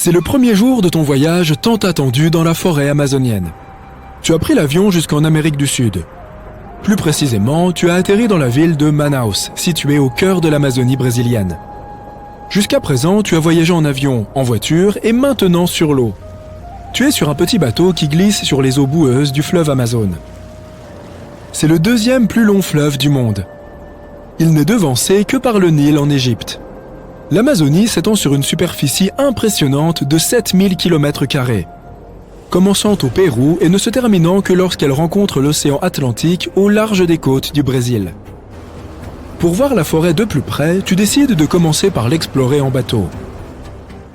C'est le premier jour de ton voyage tant attendu dans la forêt amazonienne. Tu as pris l'avion jusqu'en Amérique du Sud. Plus précisément, tu as atterri dans la ville de Manaus, située au cœur de l'Amazonie brésilienne. Jusqu'à présent, tu as voyagé en avion, en voiture et maintenant sur l'eau. Tu es sur un petit bateau qui glisse sur les eaux boueuses du fleuve Amazone. C'est le deuxième plus long fleuve du monde. Il n'est devancé que par le Nil en Égypte. L'Amazonie s'étend sur une superficie impressionnante de 7000 km², commençant au Pérou et ne se terminant que lorsqu'elle rencontre l'océan Atlantique au large des côtes du Brésil. Pour voir la forêt de plus près, tu décides de commencer par l'explorer en bateau.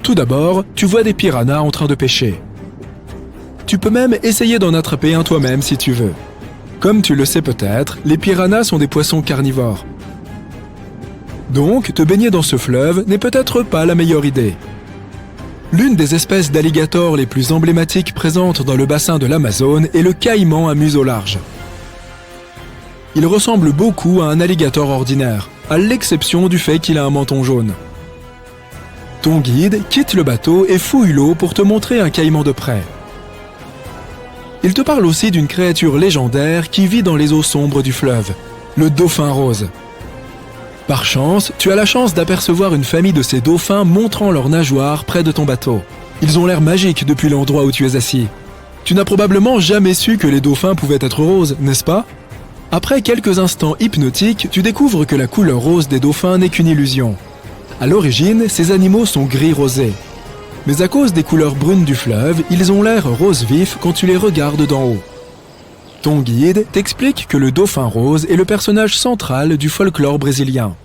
Tout d'abord, tu vois des piranhas en train de pêcher. Tu peux même essayer d'en attraper un toi-même si tu veux. Comme tu le sais peut-être, les piranhas sont des poissons carnivores. Donc, te baigner dans ce fleuve n'est peut-être pas la meilleure idée. L'une des espèces d'alligators les plus emblématiques présentes dans le bassin de l'Amazone est le caïman à museau large. Il ressemble beaucoup à un alligator ordinaire, à l'exception du fait qu'il a un menton jaune. Ton guide quitte le bateau et fouille l'eau pour te montrer un caïman de près. Il te parle aussi d'une créature légendaire qui vit dans les eaux sombres du fleuve, le dauphin rose. Par chance, tu as la chance d'apercevoir une famille de ces dauphins montrant leurs nageoires près de ton bateau. Ils ont l'air magiques depuis l'endroit où tu es assis. Tu n'as probablement jamais su que les dauphins pouvaient être roses, n'est-ce pas? Après quelques instants hypnotiques, tu découvres que la couleur rose des dauphins n'est qu'une illusion. À l'origine, ces animaux sont gris-rosés. Mais à cause des couleurs brunes du fleuve, ils ont l'air rose vif quand tu les regardes d'en haut. Ton guide t'explique que le dauphin rose est le personnage central du folklore brésilien.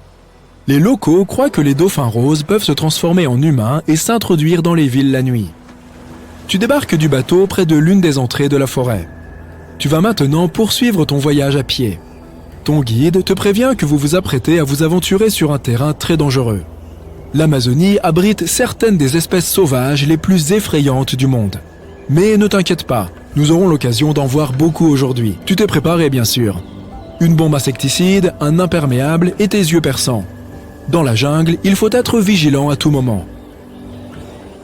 Les locaux croient que les dauphins roses peuvent se transformer en humains et s'introduire dans les villes la nuit. Tu débarques du bateau près de l'une des entrées de la forêt. Tu vas maintenant poursuivre ton voyage à pied. Ton guide te prévient que vous vous apprêtez à vous aventurer sur un terrain très dangereux. L'Amazonie abrite certaines des espèces sauvages les plus effrayantes du monde. Mais ne t'inquiète pas, nous aurons l'occasion d'en voir beaucoup aujourd'hui. Tu t'es préparé bien sûr. Une bombe insecticide, un imperméable et tes yeux perçants. Dans la jungle, il faut être vigilant à tout moment.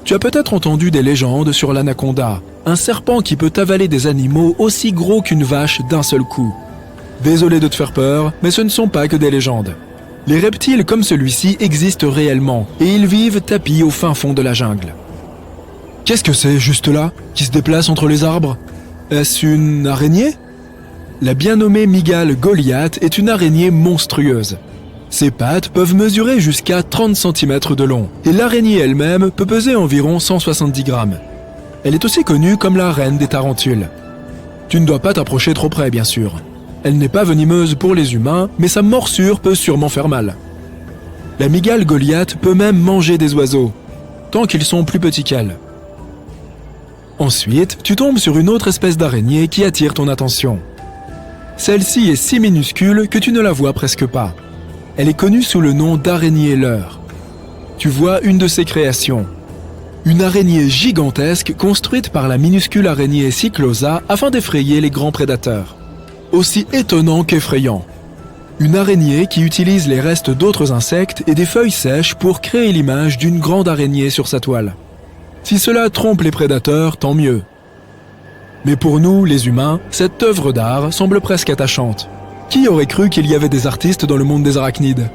Tu as peut-être entendu des légendes sur l'anaconda, un serpent qui peut avaler des animaux aussi gros qu'une vache d'un seul coup. Désolé de te faire peur, mais ce ne sont pas que des légendes. Les reptiles comme celui-ci existent réellement et ils vivent tapis au fin fond de la jungle. Qu'est-ce que c'est juste là, qui se déplace entre les arbres? Est-ce une araignée? La bien nommée mygale goliath est une araignée monstrueuse. Ses pattes peuvent mesurer jusqu'à 30 cm de long et l'araignée elle-même peut peser environ 170 grammes. Elle est aussi connue comme la reine des tarentules. Tu ne dois pas t'approcher trop près bien sûr. Elle n'est pas venimeuse pour les humains, mais sa morsure peut sûrement faire mal. La mygale goliath peut même manger des oiseaux, tant qu'ils sont plus petits qu'elle. Ensuite, tu tombes sur une autre espèce d'araignée qui attire ton attention. Celle-ci est si minuscule que tu ne la vois presque pas. Elle est connue sous le nom d'araignée leurre. Tu vois une de ses créations. Une araignée gigantesque construite par la minuscule araignée Cyclosa afin d'effrayer les grands prédateurs. Aussi étonnant qu'effrayant. Une araignée qui utilise les restes d'autres insectes et des feuilles sèches pour créer l'image d'une grande araignée sur sa toile. Si cela trompe les prédateurs, tant mieux. Mais pour nous, les humains, cette œuvre d'art semble presque attachante. Qui aurait cru qu'il y avait des artistes dans le monde des arachnides?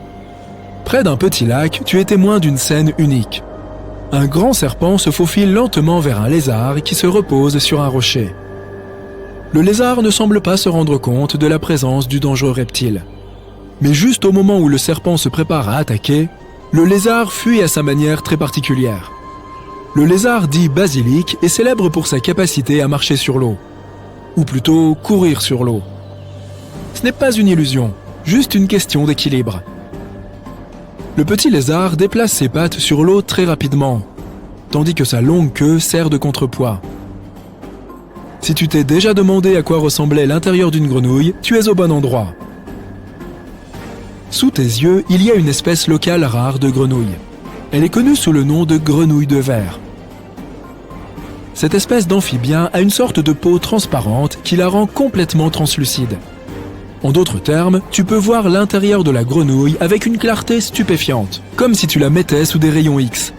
Près d'un petit lac, tu es témoin d'une scène unique. Un grand serpent se faufile lentement vers un lézard qui se repose sur un rocher. Le lézard ne semble pas se rendre compte de la présence du dangereux reptile. Mais juste au moment où le serpent se prépare à attaquer, le lézard fuit à sa manière très particulière. Le lézard dit basilic est célèbre pour sa capacité à marcher sur l'eau, ou plutôt courir sur l'eau. Ce n'est pas une illusion, juste une question d'équilibre. Le petit lézard déplace ses pattes sur l'eau très rapidement, tandis que sa longue queue sert de contrepoids. Si tu t'es déjà demandé à quoi ressemblait l'intérieur d'une grenouille, tu es au bon endroit. Sous tes yeux, il y a une espèce locale rare de grenouille. Elle est connue sous le nom de grenouille de verre. Cette espèce d'amphibien a une sorte de peau transparente qui la rend complètement translucide. En d'autres termes, tu peux voir l'intérieur de la grenouille avec une clarté stupéfiante, comme si tu la mettais sous des rayons X.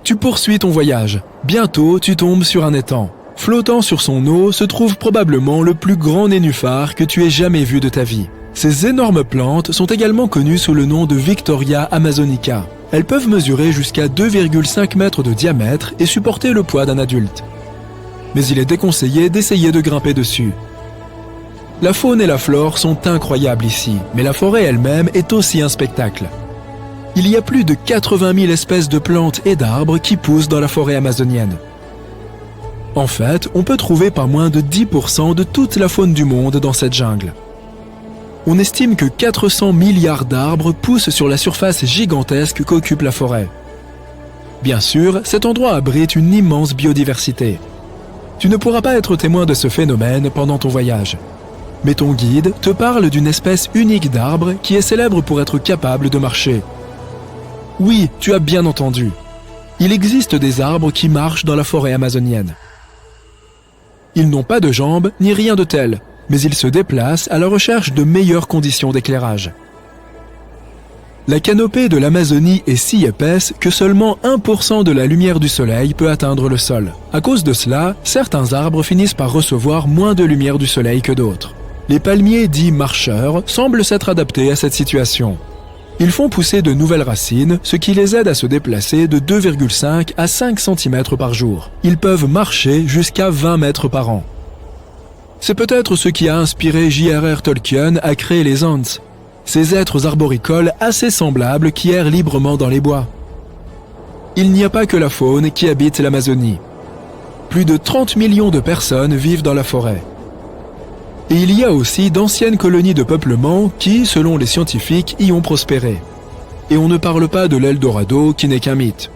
Tu poursuis ton voyage. Bientôt, tu tombes sur un étang. Flottant sur son eau se trouve probablement le plus grand nénuphar que tu aies jamais vu de ta vie. Ces énormes plantes sont également connues sous le nom de Victoria amazonica. Elles peuvent mesurer jusqu'à 2,5 mètres de diamètre et supporter le poids d'un adulte. Mais il est déconseillé d'essayer de grimper dessus. La faune et la flore sont incroyables ici, mais la forêt elle-même est aussi un spectacle. Il y a plus de 80 000 espèces de plantes et d'arbres qui poussent dans la forêt amazonienne. En fait, on peut trouver pas moins de 10% de toute la faune du monde dans cette jungle. On estime que 400 milliards d'arbres poussent sur la surface gigantesque qu'occupe la forêt. Bien sûr, cet endroit abrite une immense biodiversité. Tu ne pourras pas être témoin de ce phénomène pendant ton voyage. Mais ton guide te parle d'une espèce unique d'arbre qui est célèbre pour être capable de marcher. Oui, tu as bien entendu. Il existe des arbres qui marchent dans la forêt amazonienne. Ils n'ont pas de jambes ni rien de tel, mais ils se déplacent à la recherche de meilleures conditions d'éclairage. La canopée de l'Amazonie est si épaisse que seulement 1% de la lumière du soleil peut atteindre le sol. À cause de cela, certains arbres finissent par recevoir moins de lumière du soleil que d'autres. Les palmiers dits marcheurs semblent s'être adaptés à cette situation. Ils font pousser de nouvelles racines, ce qui les aide à se déplacer de 2,5 à 5 cm par jour. Ils peuvent marcher jusqu'à 20 mètres par an. C'est peut-être ce qui a inspiré J.R.R. Tolkien à créer les Ents, ces êtres arboricoles assez semblables qui errent librement dans les bois. Il n'y a pas que la faune qui habite l'Amazonie. Plus de 30 millions de personnes vivent dans la forêt. Et il y a aussi d'anciennes colonies de peuplement qui, selon les scientifiques, y ont prospéré. Et on ne parle pas de l'Eldorado qui n'est qu'un mythe.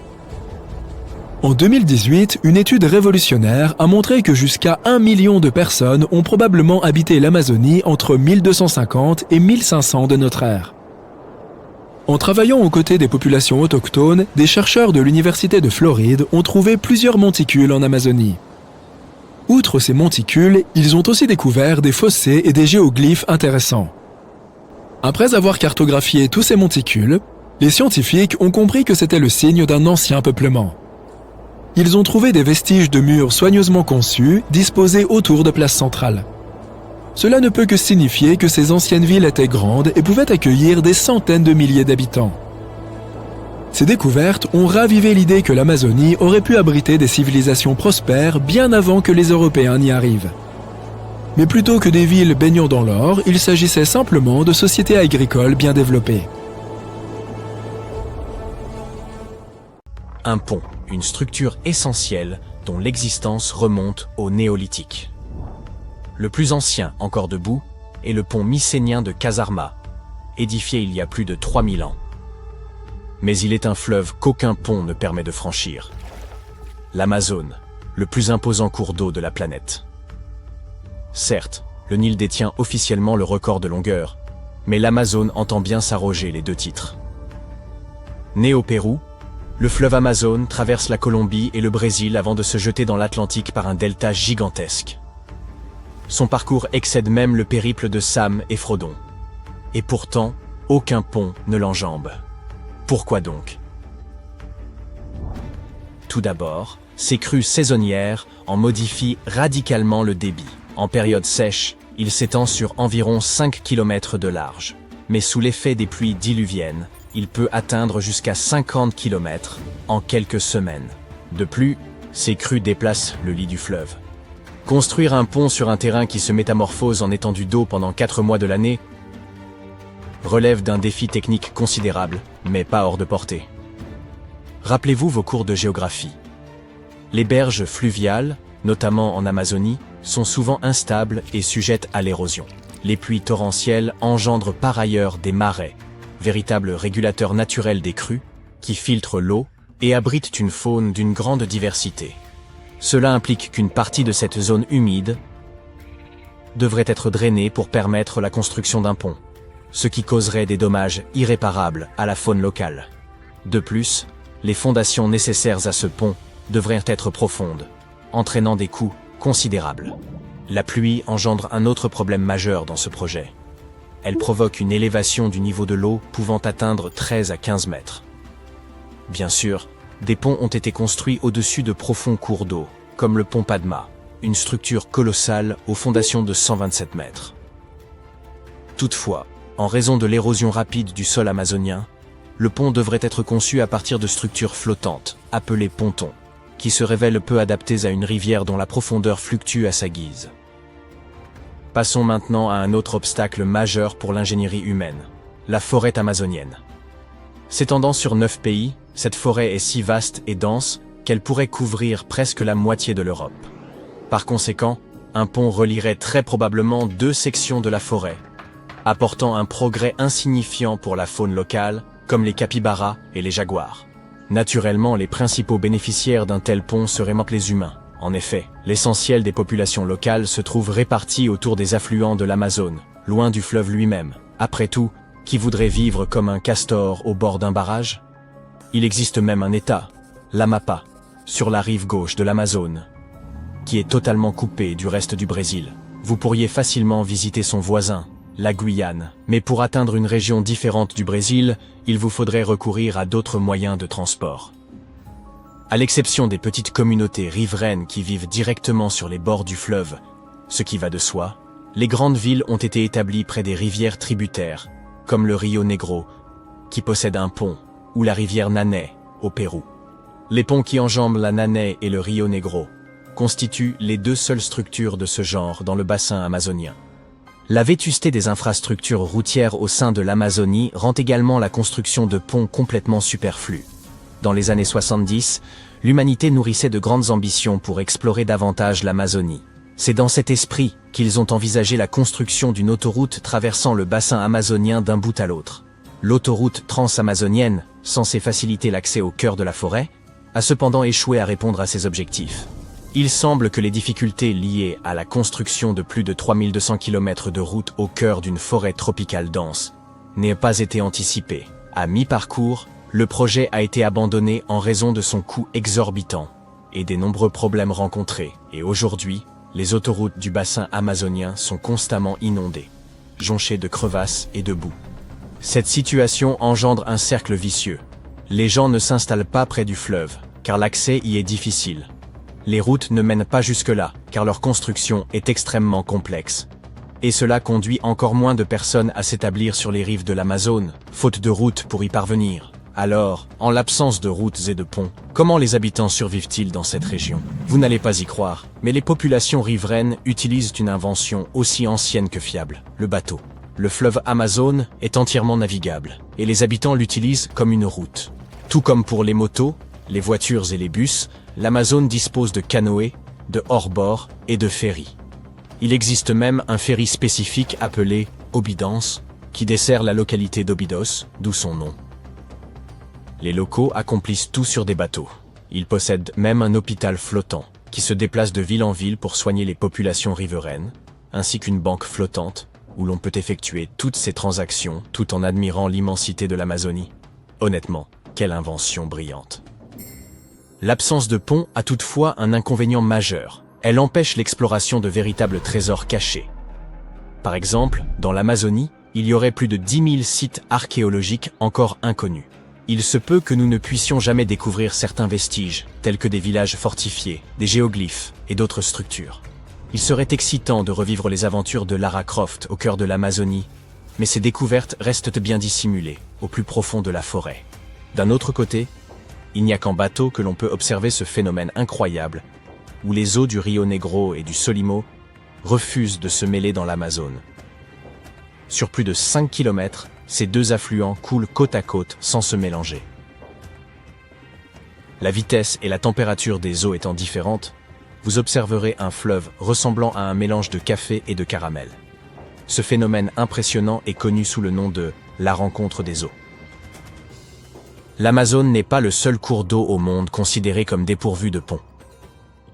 En 2018, une étude révolutionnaire a montré que jusqu'à 1 million de personnes ont probablement habité l'Amazonie entre 1250 et 1500 de notre ère. En travaillant aux côtés des populations autochtones, des chercheurs de l'Université de Floride ont trouvé plusieurs monticules en Amazonie. Outre ces monticules, ils ont aussi découvert des fossés et des géoglyphes intéressants. Après avoir cartographié tous ces monticules, les scientifiques ont compris que c'était le signe d'un ancien peuplement. Ils ont trouvé des vestiges de murs soigneusement conçus, disposés autour de places centrales. Cela ne peut que signifier que ces anciennes villes étaient grandes et pouvaient accueillir des centaines de milliers d'habitants. Ces découvertes ont ravivé l'idée que l'Amazonie aurait pu abriter des civilisations prospères bien avant que les Européens n'y arrivent. Mais plutôt que des villes baignant dans l'or, il s'agissait simplement de sociétés agricoles bien développées. Un pont, une structure essentielle dont l'existence remonte au néolithique. Le plus ancien encore debout est le pont mycénien de Kasarma, édifié il y a plus de 3000 ans. Mais il est un fleuve qu'aucun pont ne permet de franchir. L'Amazone, le plus imposant cours d'eau de la planète. Certes, le Nil détient officiellement le record de longueur, mais l'Amazone entend bien s'arroger les deux titres. Né au Pérou, le fleuve Amazone traverse la Colombie et le Brésil avant de se jeter dans l'Atlantique par un delta gigantesque. Son parcours excède même le périple de Sam et Frodon. Et pourtant, aucun pont ne l'enjambe. Pourquoi donc? Tout d'abord, ces crues saisonnières en modifient radicalement le débit. En période sèche, il s'étend sur environ 5 km de large. Mais sous l'effet des pluies diluviennes, il peut atteindre jusqu'à 50 km en quelques semaines. De plus, ces crues déplacent le lit du fleuve. Construire un pont sur un terrain qui se métamorphose en étendue d'eau pendant 4 mois de l'année relève d'un défi technique considérable, mais pas hors de portée. Rappelez-vous vos cours de géographie. Les berges fluviales, notamment en Amazonie, sont souvent instables et sujettes à l'érosion. Les pluies torrentielles engendrent par ailleurs des marais, véritables régulateurs naturels des crues, qui filtrent l'eau et abritent une faune d'une grande diversité. Cela implique qu'une partie de cette zone humide devrait être drainée pour permettre la construction d'un pont, ce qui causerait des dommages irréparables à la faune locale. De plus, les fondations nécessaires à ce pont devraient être profondes, entraînant des coûts considérables. La pluie engendre un autre problème majeur dans ce projet. Elle provoque une élévation du niveau de l'eau pouvant atteindre 13 à 15 mètres. Bien sûr, des ponts ont été construits au-dessus de profonds cours d'eau, comme le pont Padma, une structure colossale aux fondations de 127 mètres. Toutefois, en raison de l'érosion rapide du sol amazonien, le pont devrait être conçu à partir de structures flottantes, appelées pontons, qui se révèlent peu adaptées à une rivière dont la profondeur fluctue à sa guise. Passons maintenant à un autre obstacle majeur pour l'ingénierie humaine, la forêt amazonienne. S'étendant sur 9 pays, cette forêt est si vaste et dense qu'elle pourrait couvrir presque la moitié de l'Europe. Par conséquent, un pont relierait très probablement 2 sections de la forêt, apportant un progrès insignifiant pour la faune locale, comme les capybaras et les jaguars. Naturellement, les principaux bénéficiaires d'un tel pont seraient les humains. En effet, l'essentiel des populations locales se trouve réparti autour des affluents de l'Amazone, loin du fleuve lui-même. Après tout, qui voudrait vivre comme un castor au bord d'un barrage? Il existe même un État, l'Amapá, sur la rive gauche de l'Amazone, qui est totalement coupé du reste du Brésil. Vous pourriez facilement visiter son voisin, la Guyane, mais pour atteindre une région différente du Brésil, il vous faudrait recourir à d'autres moyens de transport. À l'exception des petites communautés riveraines qui vivent directement sur les bords du fleuve, ce qui va de soi, les grandes villes ont été établies près des rivières tributaires, comme le Rio Negro, qui possède un pont, ou la rivière Nanay, au Pérou. Les ponts qui enjambent la Nanay et le Rio Negro constituent les 2 seules structures de ce genre dans le bassin amazonien. La vétusté des infrastructures routières au sein de l'Amazonie rend également la construction de ponts complètement superflue. Dans les années 70, l'humanité nourrissait de grandes ambitions pour explorer davantage l'Amazonie. C'est dans cet esprit qu'ils ont envisagé la construction d'une autoroute traversant le bassin amazonien d'un bout à l'autre. L'autoroute transamazonienne, censée faciliter l'accès au cœur de la forêt, a cependant échoué à répondre à ces objectifs. Il semble que les difficultés liées à la construction de plus de 3200 km de route au cœur d'une forêt tropicale dense n'aient pas été anticipées. À mi-parcours, le projet a été abandonné en raison de son coût exorbitant et des nombreux problèmes rencontrés, et aujourd'hui, les autoroutes du bassin amazonien sont constamment inondées, jonchées de crevasses et de boue. Cette situation engendre un cercle vicieux. Les gens ne s'installent pas près du fleuve, car l'accès y est difficile. Les routes ne mènent pas jusque-là, car leur construction est extrêmement complexe. Et cela conduit encore moins de personnes à s'établir sur les rives de l'Amazone, faute de routes pour y parvenir. Alors, en l'absence de routes et de ponts, comment les habitants survivent-ils dans cette région? Vous n'allez pas y croire, mais les populations riveraines utilisent une invention aussi ancienne que fiable, le bateau. Le fleuve Amazone est entièrement navigable, et les habitants l'utilisent comme une route. Tout comme pour les motos, les voitures et les bus, l'Amazone dispose de canoës, de hors-bord et de ferries. Il existe même un ferry spécifique appelé Obidance, qui dessert la localité d'Obidos, d'où son nom. Les locaux accomplissent tout sur des bateaux. Ils possèdent même un hôpital flottant, qui se déplace de ville en ville pour soigner les populations riveraines, ainsi qu'une banque flottante, où l'on peut effectuer toutes ces transactions tout en admirant l'immensité de l'Amazonie. Honnêtement, quelle invention brillante! L'absence de pont a toutefois un inconvénient majeur. Elle empêche l'exploration de véritables trésors cachés. Par exemple, dans l'Amazonie, il y aurait plus de 10 000 sites archéologiques encore inconnus. Il se peut que nous ne puissions jamais découvrir certains vestiges, tels que des villages fortifiés, des géoglyphes et d'autres structures. Il serait excitant de revivre les aventures de Lara Croft au cœur de l'Amazonie, mais ces découvertes restent bien dissimulées, au plus profond de la forêt. D'un autre côté, il n'y a qu'en bateau que l'on peut observer ce phénomène incroyable, où les eaux du Rio Negro et du Solimo refusent de se mêler dans l'Amazone. Sur plus de 5 km, ces 2 affluents coulent côte à côte sans se mélanger. La vitesse et la température des eaux étant différentes, vous observerez un fleuve ressemblant à un mélange de café et de caramel. Ce phénomène impressionnant est connu sous le nom de « la rencontre des eaux ». L'Amazone n'est pas le seul cours d'eau au monde considéré comme dépourvu de pont.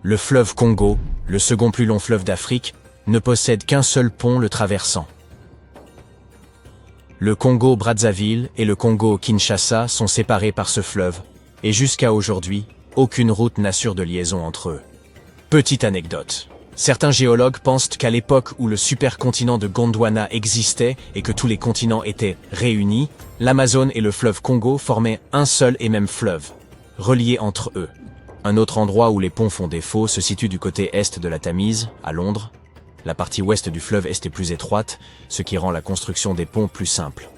Le fleuve Congo, le second plus long fleuve d'Afrique, ne possède qu'un seul pont le traversant. Le Congo-Brazzaville et le Congo-Kinshasa sont séparés par ce fleuve, et jusqu'à aujourd'hui, aucune route n'assure de liaison entre eux. Petite anecdote. Certains géologues pensent qu'à l'époque où le supercontinent de Gondwana existait et que tous les continents étaient réunis, l'Amazone et le fleuve Congo formaient un seul et même fleuve. reliés entre eux. Un autre endroit où les ponts font défaut se situe du côté est de la Tamise, à Londres. La partie ouest du fleuve est plus étroite, ce qui rend la construction des ponts plus simple.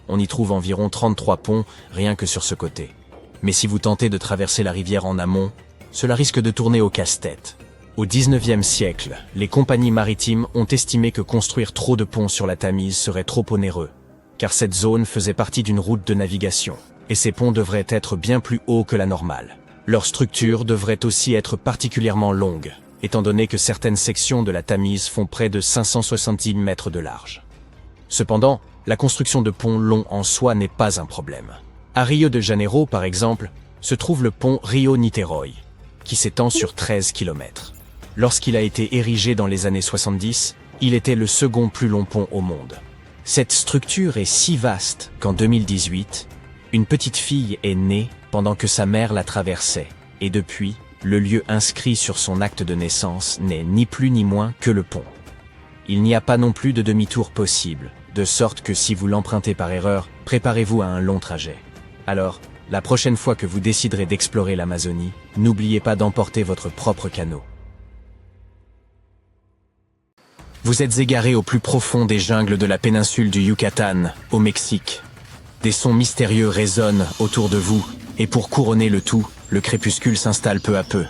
On y trouve environ 33 ponts, rien que sur ce côté. Mais si vous tentez de traverser la rivière en amont, cela risque de tourner au casse-tête. Au XIXe siècle, les compagnies maritimes ont estimé que construire trop de ponts sur la Tamise serait trop onéreux, car cette zone faisait partie d'une route de navigation, et ces ponts devraient être bien plus hauts que la normale. Leur structure devrait aussi être particulièrement longue, étant donné que certaines sections de la Tamise font près de 570 mètres de large. Cependant, la construction de ponts longs en soi n'est pas un problème. À Rio de Janeiro, par exemple, se trouve le pont Rio-Niterói, qui s'étend sur 13 km. Lorsqu'il a été érigé dans les années 70, il était le second plus long pont au monde. Cette structure est si vaste qu'en 2018, une petite fille est née pendant que sa mère la traversait, et depuis, le lieu inscrit sur son acte de naissance n'est ni plus ni moins que le pont. Il n'y a pas non plus de demi-tour possible, de sorte que si vous l'empruntez par erreur, préparez-vous à un long trajet. Alors, la prochaine fois que vous déciderez d'explorer l'Amazonie, n'oubliez pas d'emporter votre propre canot. Vous êtes égaré au plus profond des jungles de la péninsule du Yucatan, au Mexique. Des sons mystérieux résonnent autour de vous, et pour couronner le tout, le crépuscule s'installe peu à peu.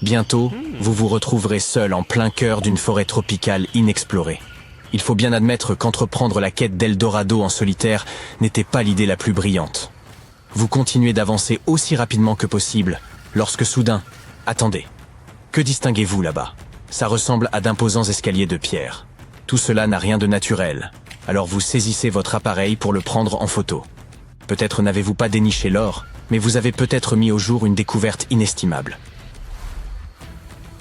Bientôt, vous vous retrouverez seul en plein cœur d'une forêt tropicale inexplorée. Il faut bien admettre qu'entreprendre la quête d'Eldorado en solitaire n'était pas l'idée la plus brillante. Vous continuez d'avancer aussi rapidement que possible, lorsque soudain, attendez. Que distinguez-vous là-bas? Ça ressemble à d'imposants escaliers de pierre. Tout cela n'a rien de naturel, alors vous saisissez votre appareil pour le prendre en photo. Peut-être n'avez-vous pas déniché l'or, mais vous avez peut-être mis au jour une découverte inestimable.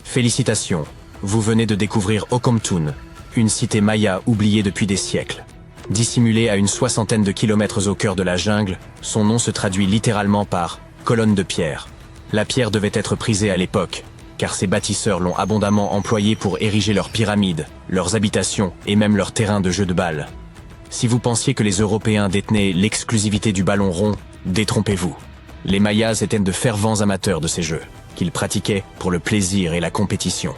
Félicitations, vous venez de découvrir Okomtun, une cité maya oubliée depuis des siècles. Dissimulée à une 60aine de kilomètres au cœur de la jungle, son nom se traduit littéralement par « colonne de pierre ». La pierre devait être prisée à l'époque, car ces bâtisseurs l'ont abondamment employée pour ériger leurs pyramides, leurs habitations et même leurs terrains de jeux de balles. Si vous pensiez que les Européens détenaient l'exclusivité du ballon rond, détrompez-vous. Les Mayas étaient de fervents amateurs de ces jeux, qu'ils pratiquaient pour le plaisir et la compétition.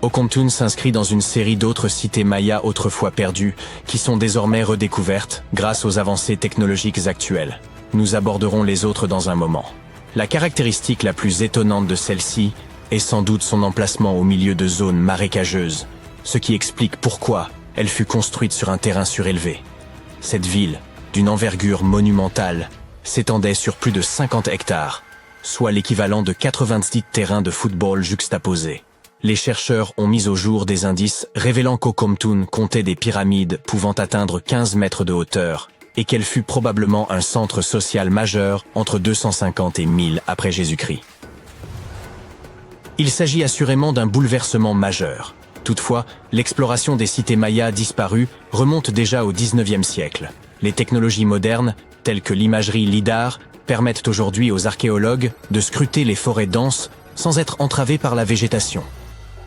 Okomtun s'inscrit dans une série d'autres cités mayas autrefois perdues, qui sont désormais redécouvertes grâce aux avancées technologiques actuelles. Nous aborderons les autres dans un moment. La caractéristique la plus étonnante de celle-ci est sans doute son emplacement au milieu de zones marécageuses, ce qui explique pourquoi elle fut construite sur un terrain surélevé. Cette ville, d'une envergure monumentale, s'étendait sur plus de 50 hectares, soit l'équivalent de 90 terrains de football juxtaposés. Les chercheurs ont mis au jour des indices révélant qu'Okomtun comptait des pyramides pouvant atteindre 15 mètres de hauteur et qu'elle fut probablement un centre social majeur entre 250 et 1000 après Jésus-Christ. Il s'agit assurément d'un bouleversement majeur. Toutefois, l'exploration des cités mayas disparues remonte déjà au XIXe siècle. Les technologies modernes, telles que l'imagerie LIDAR, permettent aujourd'hui aux archéologues de scruter les forêts denses sans être entravés par la végétation.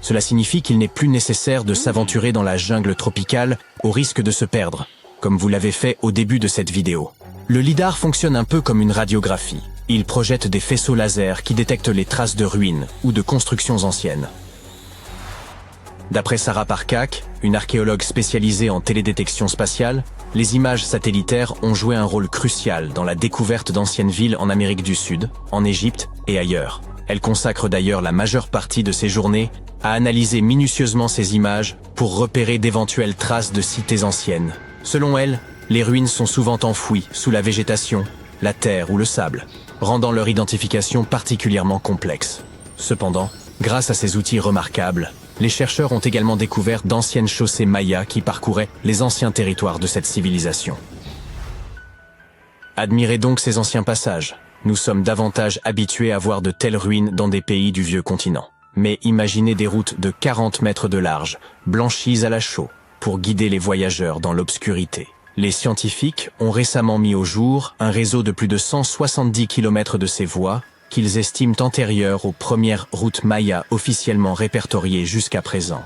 Cela signifie qu'il n'est plus nécessaire de s'aventurer dans la jungle tropicale au risque de se perdre, comme vous l'avez fait au début de cette vidéo. Le LIDAR fonctionne un peu comme une radiographie. Il projette des faisceaux laser qui détectent les traces de ruines ou de constructions anciennes. D'après Sarah Parcak, une archéologue spécialisée en télédétection spatiale, les images satellitaires ont joué un rôle crucial dans la découverte d'anciennes villes en Amérique du Sud, en Égypte et ailleurs. Elle consacre d'ailleurs la majeure partie de ses journées à analyser minutieusement ces images pour repérer d'éventuelles traces de cités anciennes. Selon elle, les ruines sont souvent enfouies sous la végétation, la terre ou le sable, rendant leur identification particulièrement complexe. Cependant, grâce à ces outils remarquables, les chercheurs ont également découvert d'anciennes chaussées mayas qui parcouraient les anciens territoires de cette civilisation. Admirez donc ces anciens passages. Nous sommes davantage habitués à voir de telles ruines dans des pays du vieux continent. Mais imaginez des routes de 40 mètres de large, blanchies à la chaux, pour guider les voyageurs dans l'obscurité. Les scientifiques ont récemment mis au jour un réseau de plus de 170 km de ces voies, qu'ils estiment antérieures aux premières routes mayas officiellement répertoriées jusqu'à présent.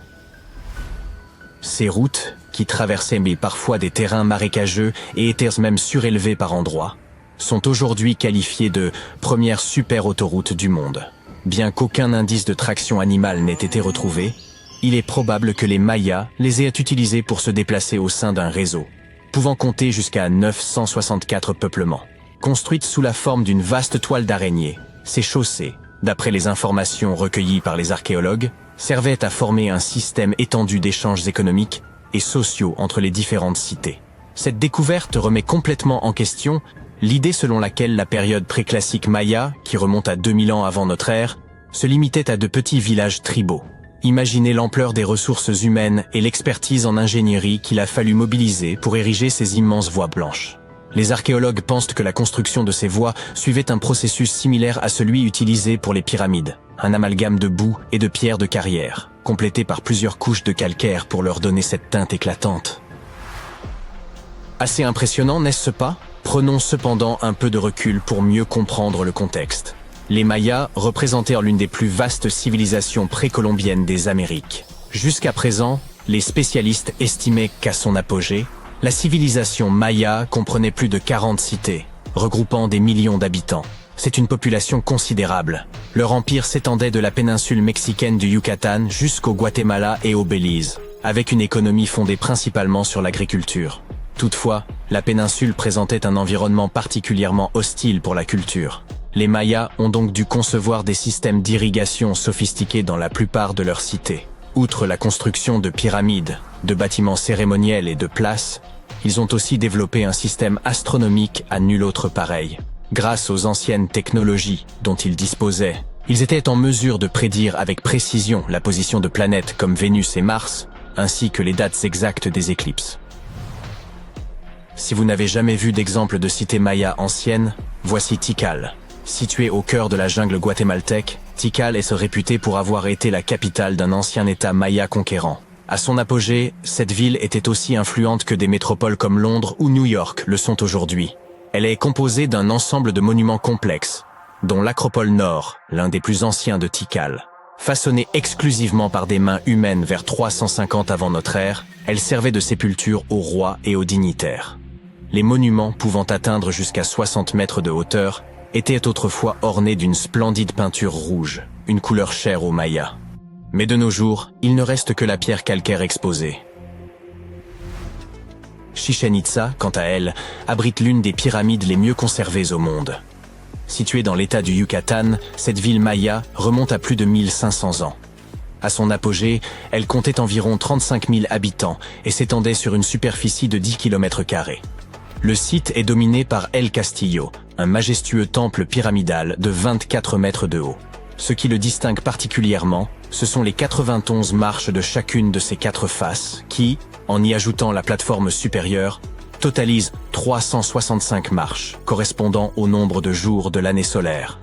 Ces routes, qui traversaient mais parfois des terrains marécageux et étaient même surélevées par endroits, sont aujourd'hui qualifiées de première super autoroute du monde. Bien qu'aucun indice de traction animale n'ait été retrouvé, il est probable que les Mayas les aient utilisés pour se déplacer au sein d'un réseau, pouvant compter jusqu'à 964 peuplements. Construites sous la forme d'une vaste toile d'araignée, ces chaussées, d'après les informations recueillies par les archéologues, servaient à former un système étendu d'échanges économiques et sociaux entre les différentes cités. Cette découverte remet complètement en question l'idée selon laquelle la période préclassique maya, qui remonte à 2000 ans avant notre ère, se limitait à de petits villages tribaux. Imaginez l'ampleur des ressources humaines et l'expertise en ingénierie qu'il a fallu mobiliser pour ériger ces immenses voies blanches. Les archéologues pensent que la construction de ces voies suivait un processus similaire à celui utilisé pour les pyramides, un amalgame de boue et de pierres de carrière, complété par plusieurs couches de calcaire pour leur donner cette teinte éclatante. Assez impressionnant, n'est-ce pas? Prenons cependant un peu de recul pour mieux comprendre le contexte. Les Mayas représentèrent l'une des plus vastes civilisations précolombiennes des Amériques. Jusqu'à présent, les spécialistes estimaient qu'à son apogée, la civilisation maya comprenait plus de 40 cités, regroupant des millions d'habitants. C'est une population considérable. Leur empire s'étendait de la péninsule mexicaine du Yucatan jusqu'au Guatemala et au Belize, avec une économie fondée principalement sur l'agriculture. Toutefois, la péninsule présentait un environnement particulièrement hostile pour la culture. Les Mayas ont donc dû concevoir des systèmes d'irrigation sophistiqués dans la plupart de leurs cités. Outre la construction de pyramides, de bâtiments cérémoniels et de places, ils ont aussi développé un système astronomique à nul autre pareil. Grâce aux anciennes technologies dont ils disposaient, ils étaient en mesure de prédire avec précision la position de planètes comme Vénus et Mars, ainsi que les dates exactes des éclipses. Si vous n'avez jamais vu d'exemple de cité maya ancienne, voici Tikal. Située au cœur de la jungle guatémaltèque, Tikal est réputée pour avoir été la capitale d'un ancien État maya conquérant. À son apogée, cette ville était aussi influente que des métropoles comme Londres ou New York le sont aujourd'hui. Elle est composée d'un ensemble de monuments complexes, dont l'Acropole Nord, l'un des plus anciens de Tikal. Façonnée exclusivement par des mains humaines vers 350 avant notre ère, elle servait de sépulture aux rois et aux dignitaires. Les monuments, pouvant atteindre jusqu'à 60 mètres de hauteur, étaient autrefois ornés d'une splendide peinture rouge, une couleur chère aux Mayas. Mais de nos jours, il ne reste que la pierre calcaire exposée. Chichén Itzá, quant à elle, abrite l'une des pyramides les mieux conservées au monde. Située dans l'état du Yucatan, cette ville maya remonte à plus de 1500 ans. À son apogée, elle comptait environ 35 000 habitants et s'étendait sur une superficie de 10 km². Le site est dominé par El Castillo, un majestueux temple pyramidal de 24 mètres de haut. Ce qui le distingue particulièrement, ce sont les 91 marches de chacune de ses 4 faces qui, en y ajoutant la plateforme supérieure, totalisent 365 marches, correspondant au nombre de jours de l'année solaire.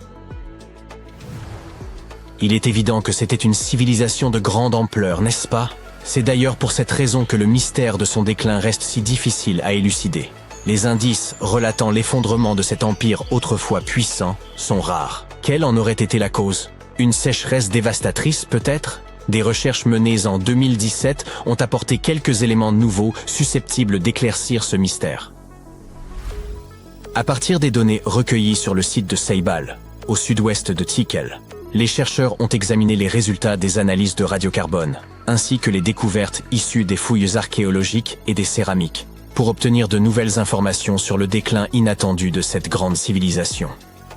Il est évident que c'était une civilisation de grande ampleur, n'est-ce pas? C'est d'ailleurs pour cette raison que le mystère de son déclin reste si difficile à élucider. Les indices relatant l'effondrement de cet empire autrefois puissant sont rares. Quelle en aurait été la cause? Une sécheresse dévastatrice peut-être? Des recherches menées en 2017 ont apporté quelques éléments nouveaux susceptibles d'éclaircir ce mystère. À partir des données recueillies sur le site de Ceibal, au sud-ouest de Tikal, les chercheurs ont examiné les résultats des analyses de radiocarbone, ainsi que les découvertes issues des fouilles archéologiques et des céramiques, pour obtenir de nouvelles informations sur le déclin inattendu de cette grande civilisation.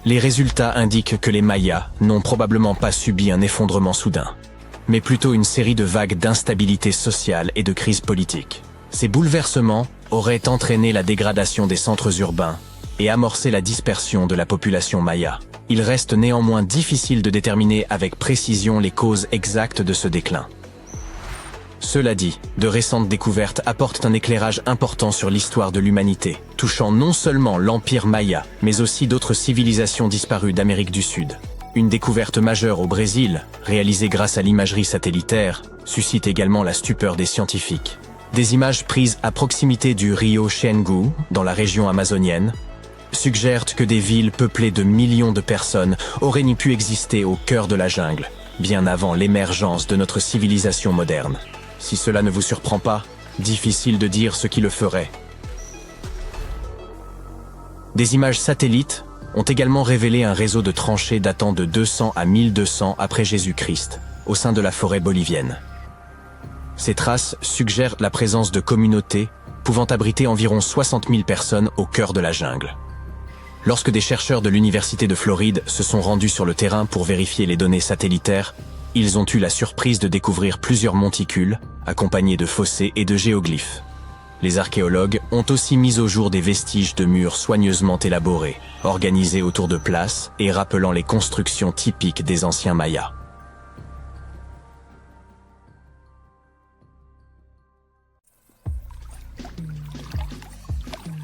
Les résultats indiquent que les Mayas n'ont probablement pas subi un effondrement soudain, mais plutôt une série de vagues d'instabilité sociale et de crises politiques. Ces bouleversements auraient entraîné la dégradation des centres urbains et amorcé la dispersion de la population maya. Il reste néanmoins difficile de déterminer avec précision les causes exactes de ce déclin. Cela dit, de récentes découvertes apportent un éclairage important sur l'histoire de l'humanité, touchant non seulement l'Empire Maya, mais aussi d'autres civilisations disparues d'Amérique du Sud. Une découverte majeure au Brésil, réalisée grâce à l'imagerie satellitaire, suscite également la stupeur des scientifiques. Des images prises à proximité du rio Xingu, dans la région amazonienne, suggèrent que des villes peuplées de millions de personnes auraient ni pu exister au cœur de la jungle, bien avant l'émergence de notre civilisation moderne. Si cela ne vous surprend pas, difficile de dire ce qui le ferait. Des images satellites ont également révélé un réseau de tranchées datant de 200 à 1200 après Jésus-Christ, au sein de la forêt bolivienne. Ces traces suggèrent la présence de communautés pouvant abriter environ 60 000 personnes au cœur de la jungle. Lorsque des chercheurs de l'Université de Floride se sont rendus sur le terrain pour vérifier les données satellitaires, ils ont eu la surprise de découvrir plusieurs monticules, accompagnés de fossés et de géoglyphes. Les archéologues ont aussi mis au jour des vestiges de murs soigneusement élaborés, organisés autour de places et rappelant les constructions typiques des anciens Mayas.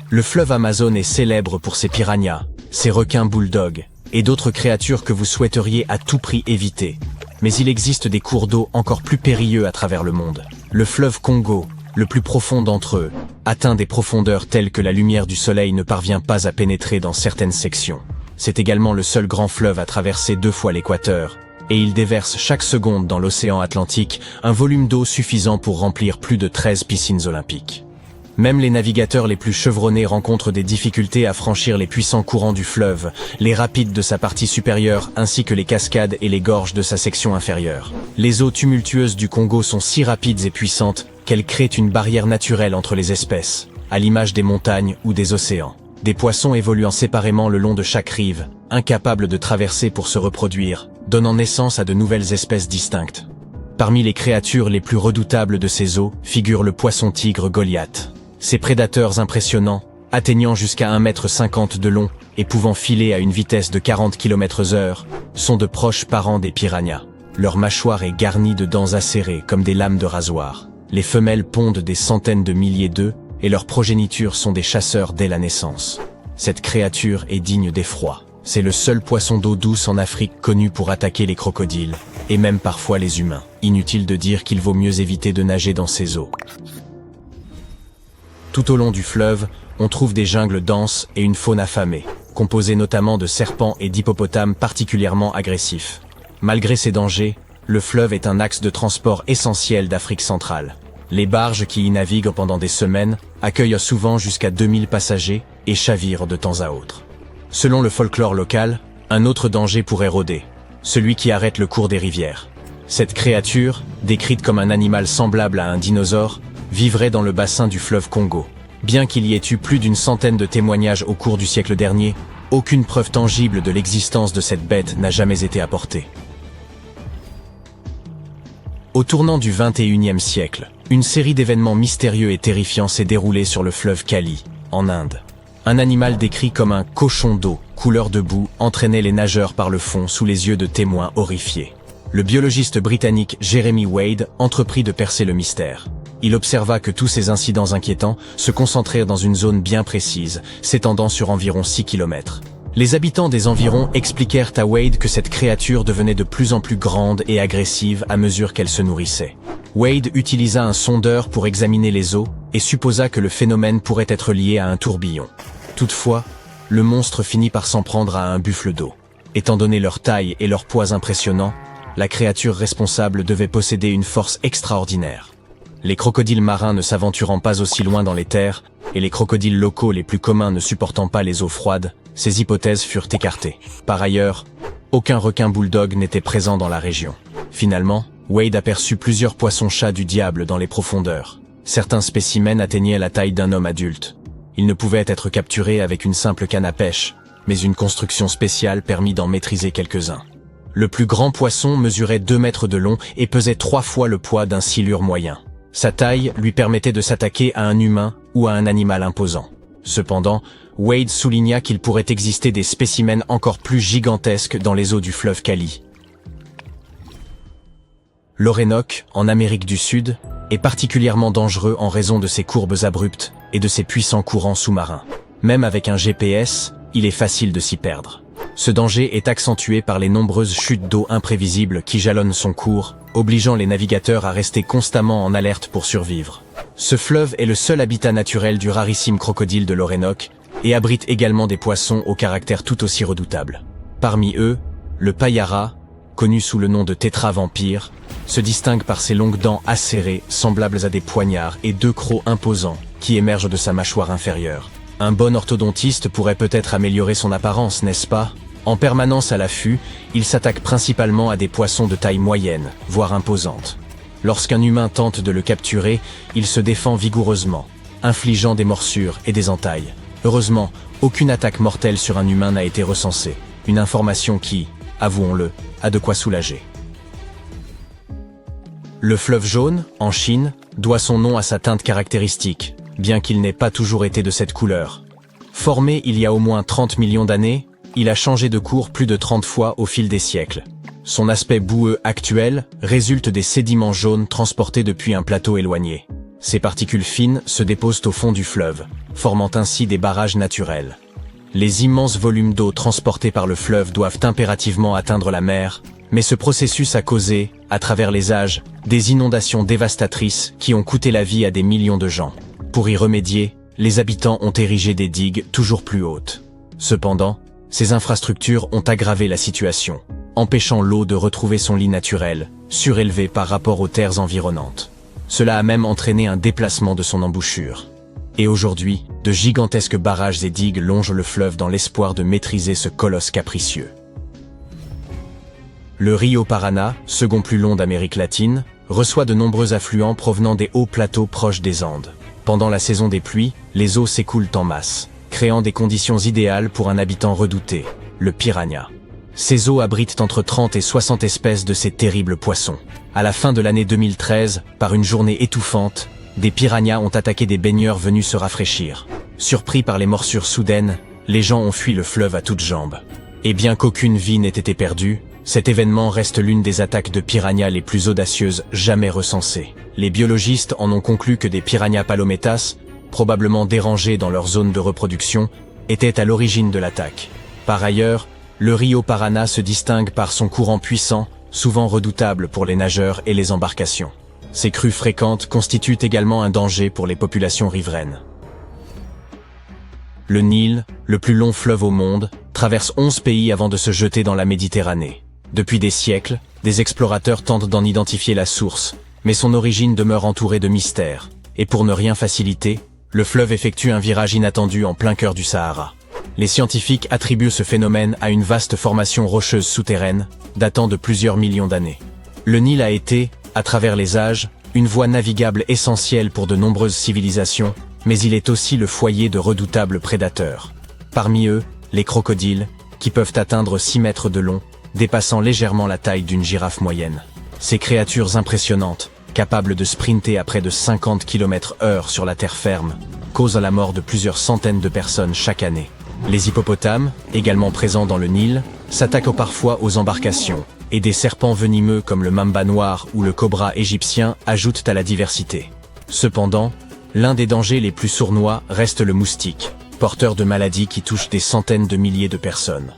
Le fleuve Amazone est célèbre pour ses piranhas, ses requins bulldogs et d'autres créatures que vous souhaiteriez à tout prix éviter. Mais il existe des cours d'eau encore plus périlleux à travers le monde. Le fleuve Congo, le plus profond d'entre eux, atteint des profondeurs telles que la lumière du soleil ne parvient pas à pénétrer dans certaines sections. C'est également le seul grand fleuve à traverser 2 fois l'équateur, et il déverse chaque seconde dans l'océan Atlantique un volume d'eau suffisant pour remplir plus de 13 piscines olympiques. Même les navigateurs les plus chevronnés rencontrent des difficultés à franchir les puissants courants du fleuve, les rapides de sa partie supérieure ainsi que les cascades et les gorges de sa section inférieure. Les eaux tumultueuses du Congo sont si rapides et puissantes qu'elles créent une barrière naturelle entre les espèces, à l'image des montagnes ou des océans. Des poissons évoluant séparément le long de chaque rive, incapables de traverser pour se reproduire, donnant naissance à de nouvelles espèces distinctes. Parmi les créatures les plus redoutables de ces eaux figure le poisson-tigre Goliath. Ces prédateurs impressionnants, atteignant jusqu'à 1,50 m de long et pouvant filer à une vitesse de 40 km/h, sont de proches parents des piranhas. Leur mâchoire est garnie de dents acérées comme des lames de rasoir. Les femelles pondent des centaines de milliers d'œufs et leurs progénitures sont des chasseurs dès la naissance. Cette créature est digne d'effroi. C'est le seul poisson d'eau douce en Afrique connu pour attaquer les crocodiles, et même parfois les humains. Inutile de dire qu'il vaut mieux éviter de nager dans ces eaux. Tout au long du fleuve, on trouve des jungles denses et une faune affamée, composée notamment de serpents et d'hippopotames particulièrement agressifs. Malgré ces dangers, le fleuve est un axe de transport essentiel d'Afrique centrale. Les barges qui y naviguent pendant des semaines accueillent souvent jusqu'à 2000 passagers et chavirent de temps à autre. Selon le folklore local, un autre danger pourrait rôder, celui qui arrête le cours des rivières. Cette créature, décrite comme un animal semblable à un dinosaure, vivrait dans le bassin du fleuve Congo. Bien qu'il y ait eu plus d'une centaine de témoignages au cours du siècle dernier, aucune preuve tangible de l'existence de cette bête n'a jamais été apportée. Au tournant du XXIe siècle, une série d'événements mystérieux et terrifiants s'est déroulée sur le fleuve Kali, en Inde. Un animal décrit comme un cochon d'eau, couleur de boue, entraînait les nageurs par le fond sous les yeux de témoins horrifiés. Le biologiste britannique Jeremy Wade entreprit de percer le mystère. Il observa que tous ces incidents inquiétants se concentrèrent dans une zone bien précise, s'étendant sur environ 6 km. Les habitants des environs expliquèrent à Wade que cette créature devenait de plus en plus grande et agressive à mesure qu'elle se nourrissait. Wade utilisa un sondeur pour examiner les eaux et supposa que le phénomène pourrait être lié à un tourbillon. Toutefois, le monstre finit par s'en prendre à un buffle d'eau. Étant donné leur taille et leur poids impressionnants, la créature responsable devait posséder une force extraordinaire. Les crocodiles marins ne s'aventurant pas aussi loin dans les terres, et les crocodiles locaux les plus communs ne supportant pas les eaux froides, ces hypothèses furent écartées. Par ailleurs, aucun requin bulldog n'était présent dans la région. Finalement, Wade aperçut plusieurs poissons-chats du diable dans les profondeurs. Certains spécimens atteignaient la taille d'un homme adulte. Ils ne pouvaient être capturés avec une simple canne à pêche, mais une construction spéciale permit d'en maîtriser quelques-uns. Le plus grand poisson mesurait 2 mètres de long et pesait 3 fois le poids d'un silure moyen. Sa taille lui permettait de s'attaquer à un humain ou à un animal imposant. Cependant, Wade souligna qu'il pourrait exister des spécimens encore plus gigantesques dans les eaux du fleuve Kali. L'Orénoque, en Amérique du Sud, est particulièrement dangereux en raison de ses courbes abruptes et de ses puissants courants sous-marins. Même avec un GPS, il est facile de s'y perdre. Ce danger est accentué par les nombreuses chutes d'eau imprévisibles qui jalonnent son cours, obligeant les navigateurs à rester constamment en alerte pour survivre. Ce fleuve est le seul habitat naturel du rarissime crocodile de l'Orénoque et abrite également des poissons au caractère tout aussi redoutable. Parmi eux, le payara, connu sous le nom de tétra-vampire, se distingue par ses longues dents acérées, semblables à des poignards, et 2 crocs imposants qui émergent de sa mâchoire inférieure. Un bon orthodontiste pourrait peut-être améliorer son apparence, n'est-ce pas? En permanence à l'affût, il s'attaque principalement à des poissons de taille moyenne, voire imposante. Lorsqu'un humain tente de le capturer, il se défend vigoureusement, infligeant des morsures et des entailles. Heureusement, aucune attaque mortelle sur un humain n'a été recensée, une information qui, avouons-le, a de quoi soulager. Le fleuve jaune, en Chine, doit son nom à sa teinte caractéristique, bien qu'il n'ait pas toujours été de cette couleur. Formé il y a au moins 30 millions d'années, il a changé de cours plus de 30 fois au fil des siècles. Son aspect boueux actuel résulte des sédiments jaunes transportés depuis un plateau éloigné. Ces particules fines se déposent au fond du fleuve, formant ainsi des barrages naturels. Les immenses volumes d'eau transportés par le fleuve doivent impérativement atteindre la mer, mais ce processus a causé, à travers les âges, des inondations dévastatrices qui ont coûté la vie à des millions de gens. Pour y remédier, les habitants ont érigé des digues toujours plus hautes. Cependant, ces infrastructures ont aggravé la situation, empêchant l'eau de retrouver son lit naturel, surélevé par rapport aux terres environnantes. Cela a même entraîné un déplacement de son embouchure. Et aujourd'hui, de gigantesques barrages et digues longent le fleuve dans l'espoir de maîtriser ce colosse capricieux. Le Rio Paraná, second plus long d'Amérique latine, reçoit de nombreux affluents provenant des hauts plateaux proches des Andes. Pendant la saison des pluies, les eaux s'écoulent en masse, créant des conditions idéales pour un habitant redouté, le piranha. Ces eaux abritent entre 30 et 60 espèces de ces terribles poissons. À la fin de l'année 2013, par une journée étouffante, des piranhas ont attaqué des baigneurs venus se rafraîchir. Surpris par les morsures soudaines, les gens ont fui le fleuve à toutes jambes. Et bien qu'aucune vie n'ait été perdue, cet événement reste l'une des attaques de piranhas les plus audacieuses jamais recensées. Les biologistes en ont conclu que des piranhas palometas, probablement dérangés dans leur zone de reproduction, étaient à l'origine de l'attaque. Par ailleurs, le Rio Paraná se distingue par son courant puissant, souvent redoutable pour les nageurs et les embarcations. Ces crues fréquentes constituent également un danger pour les populations riveraines. Le Nil, le plus long fleuve au monde, traverse 11 pays avant de se jeter dans la Méditerranée. Depuis des siècles, des explorateurs tentent d'en identifier la source, mais son origine demeure entourée de mystères. Et pour ne rien faciliter, le fleuve effectue un virage inattendu en plein cœur du Sahara. Les scientifiques attribuent ce phénomène à une vaste formation rocheuse souterraine, datant de plusieurs millions d'années. Le Nil a été, à travers les âges, une voie navigable essentielle pour de nombreuses civilisations, mais il est aussi le foyer de redoutables prédateurs. Parmi eux, les crocodiles, qui peuvent atteindre 6 mètres de long, dépassant légèrement la taille d'une girafe moyenne. Ces créatures impressionnantes, capables de sprinter à près de 50 km/h sur la terre ferme, causent la mort de plusieurs centaines de personnes chaque année. Les hippopotames, également présents dans le Nil, s'attaquent parfois aux embarcations, et des serpents venimeux comme le mamba noir ou le cobra égyptien ajoutent à la diversité. Cependant, l'un des dangers les plus sournois reste le moustique, porteur de maladies qui touchent des centaines de milliers de personnes.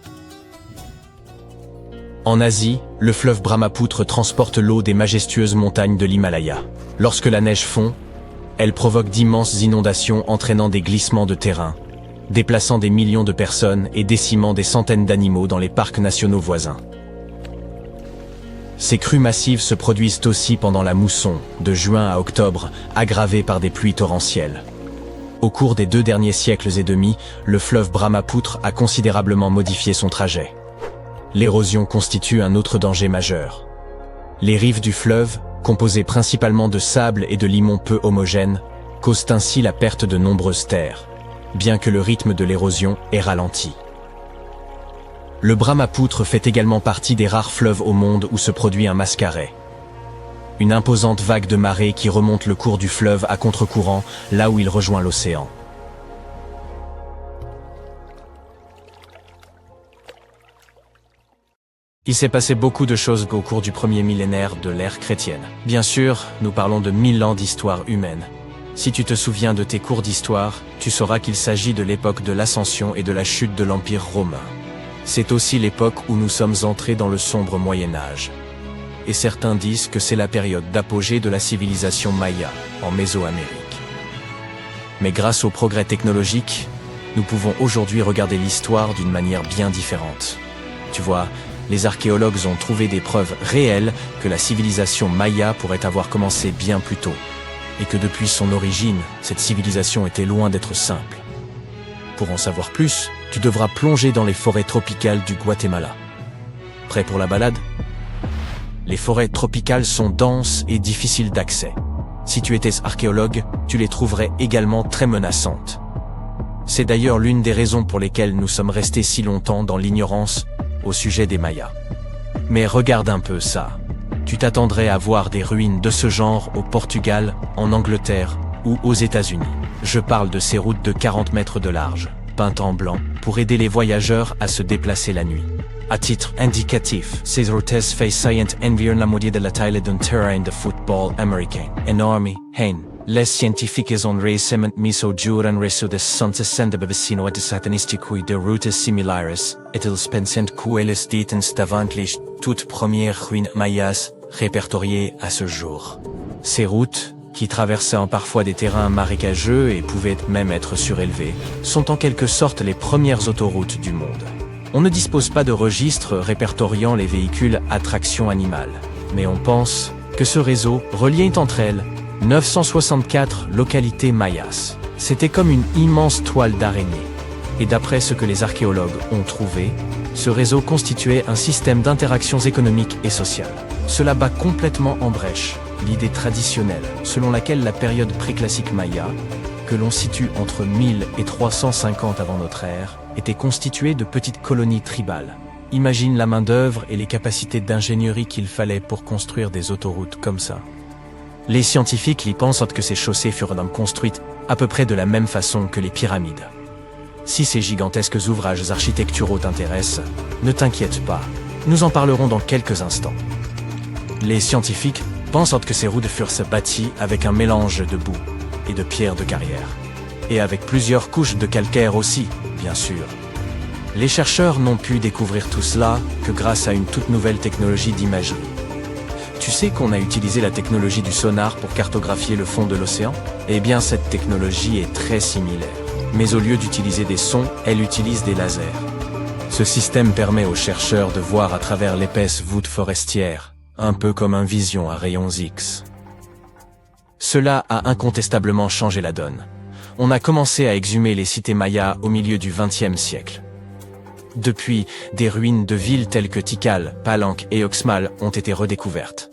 En Asie, le fleuve Brahmapoutre transporte l'eau des majestueuses montagnes de l'Himalaya. Lorsque la neige fond, elle provoque d'immenses inondations entraînant des glissements de terrain, déplaçant des millions de personnes et décimant des centaines d'animaux dans les parcs nationaux voisins. Ces crues massives se produisent aussi pendant la mousson, de juin à octobre, aggravée par des pluies torrentielles. Au cours des 2 derniers siècles et demi, le fleuve Brahmapoutre a considérablement modifié son trajet. L'érosion constitue un autre danger majeur. Les rives du fleuve, composées principalement de sable et de limons peu homogènes, causent ainsi la perte de nombreuses terres, bien que le rythme de l'érosion ait ralenti. Le Brahmapoutre fait également partie des rares fleuves au monde où se produit un mascaret. Une imposante vague de marée qui remonte le cours du fleuve à contre-courant, là où il rejoint l'océan. Il s'est passé beaucoup de choses au cours du premier millénaire de l'ère chrétienne. Bien sûr, nous parlons de 1000 ans d'histoire humaine. Si tu te souviens de tes cours d'histoire, tu sauras qu'il s'agit de l'époque de l'ascension et de la chute de l'Empire romain. C'est aussi l'époque où nous sommes entrés dans le sombre Moyen-Âge. Et certains disent que c'est la période d'apogée de la civilisation Maya, en Mésoamérique. Mais grâce au progrès technologique, nous pouvons aujourd'hui regarder l'histoire d'une manière bien différente. Tu vois, les archéologues ont trouvé des preuves réelles que la civilisation Maya pourrait avoir commencé bien plus tôt, et que depuis son origine, cette civilisation était loin d'être simple. Pour en savoir plus, tu devras plonger dans les forêts tropicales du Guatemala. Prêt pour la balade? Les forêts tropicales sont denses et difficiles d'accès. Si tu étais archéologue, tu les trouverais également très menaçantes. C'est d'ailleurs l'une des raisons pour lesquelles nous sommes restés si longtemps dans l'ignorance au sujet des Mayas. Mais regarde un peu ça. Tu t'attendrais à voir des ruines de ce genre au Portugal, en Angleterre ou aux États-Unis. Je parle de ces routes de 40 mètres de large, peintes en blanc, pour aider les voyageurs à se déplacer la nuit. À titre indicatif, ces routes faisant environ la moitié de la taille d'un terrain de football américain. Énorme, les scientifiques ont récemment mis au jour un réseau de 160 vecinos de statistiques de routes similaires, et ils pensent qu'elles détiennent devant les toutes premières ruines mayas répertoriées à ce jour. Ces routes, qui traversaient parfois des terrains marécageux et pouvaient même être surélevées, sont en quelque sorte les premières autoroutes du monde. On ne dispose pas de registre répertoriant les véhicules à traction animale, mais on pense que ce réseau reliait entre elles 964 localités mayas. C'était comme une immense toile d'araignée. Et d'après ce que les archéologues ont trouvé, ce réseau constituait un système d'interactions économiques et sociales. Cela bat complètement en brèche l'idée traditionnelle selon laquelle la période préclassique maya, que l'on situe entre 1000 et 350 avant notre ère, était constituée de petites colonies tribales. Imagine la main-d'œuvre et les capacités d'ingénierie qu'il fallait pour construire des autoroutes comme ça. Les scientifiques y pensent que ces chaussées furent donc construites à peu près de la même façon que les pyramides. Si ces gigantesques ouvrages architecturaux t'intéressent, ne t'inquiète pas, nous en parlerons dans quelques instants. Les scientifiques pensent que ces routes furent bâties avec un mélange de boue et de pierres de carrière. Et avec plusieurs couches de calcaire aussi, bien sûr. Les chercheurs n'ont pu découvrir tout cela que grâce à une toute nouvelle technologie d'imagerie. Tu sais qu'on a utilisé la technologie du sonar pour cartographier le fond de l'océan? Eh bien, cette technologie est très similaire. Mais au lieu d'utiliser des sons, elle utilise des lasers. Ce système permet aux chercheurs de voir à travers l'épaisse voûte forestière, un peu comme un vision à rayons X. Cela a incontestablement changé la donne. On a commencé à exhumer les cités mayas au milieu du XXe siècle. Depuis, des ruines de villes telles que Tikal, Palenque et Uxmal ont été redécouvertes.